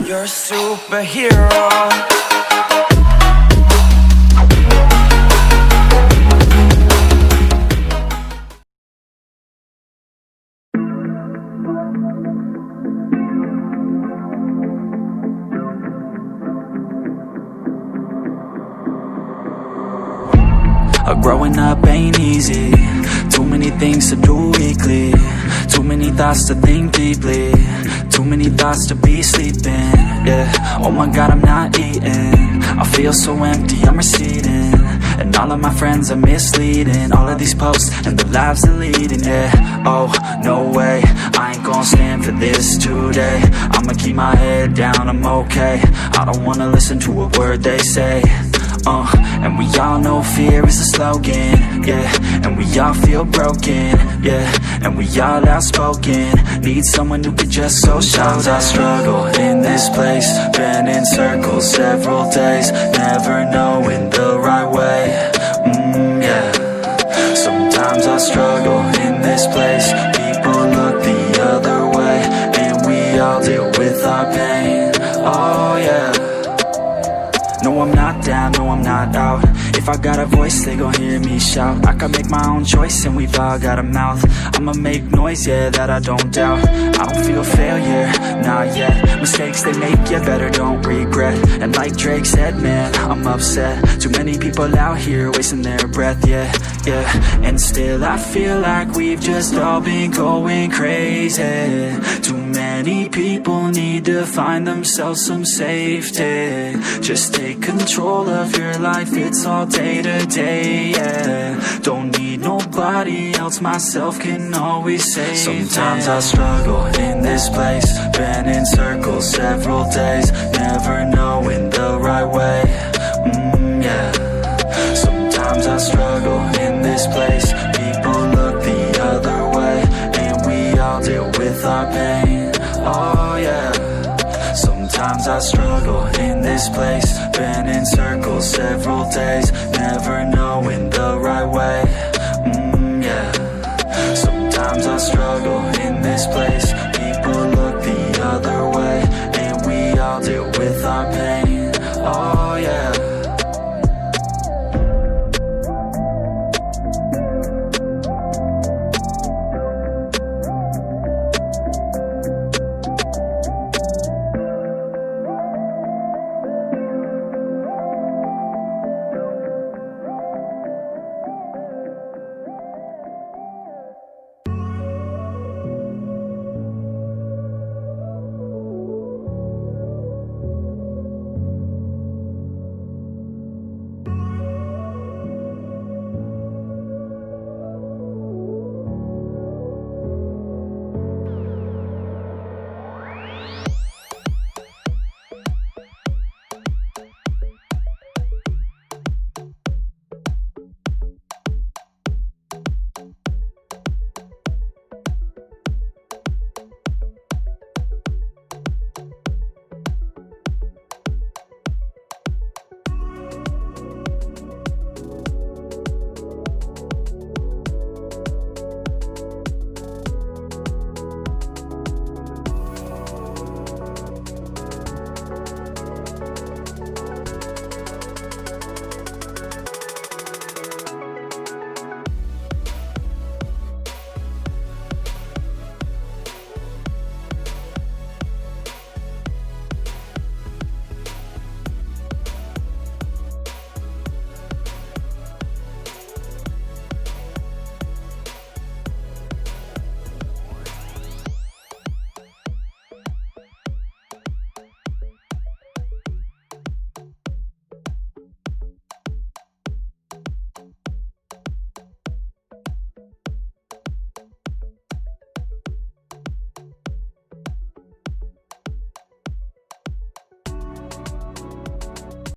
You're a superhero. Growing up ain't easy. Too many things to do weekly. Too many thoughts to think deeply. Too many thoughts to be sleeping. Yeah, oh my god, I'm not eating. I feel so empty, I'm receding. And all of my friends are misleading. All of these posts and the lives they're leading. Yeah, oh, no way, I ain't gon' stand for this today. I'ma keep my head down, I'm okay. I don't wanna listen to a word they say. And we all know fear is a slogan, yeah. And we all feel broken, yeah. And we all outspoken. Need someone who could just so show. Sometimes I struggle in this place. Been in circles several days. Never knowing the right way, yeah. Sometimes I struggle in this place. People look the other way. And we all deal with our pain, oh yeah. No, I'm not down, no, I'm not out. If I got a voice, they gon' hear me shout. I can make my own choice and we've all got a mouth. I'ma make noise, yeah, that I don't doubt. I don't feel failure, not yet. Mistakes they make, yeah, better don't regret. And like Drake said, man, I'm upset. Too many people out here wasting their breath, yeah, yeah. And still I feel like we've just all been going crazy. Too many people need to find themselves some safety. Just take control of your life, it's all day to day, yeah. Don't need nobody else, myself can always save. Sometimes I struggle in this place. Been in circles several days. Never knowing the right way, yeah. Sometimes I struggle in this place. People look the other way. And we all deal with our pain, oh yeah. Sometimes I struggle in this place. Been in circles several days. Never knowing the right way, yeah. Sometimes I struggle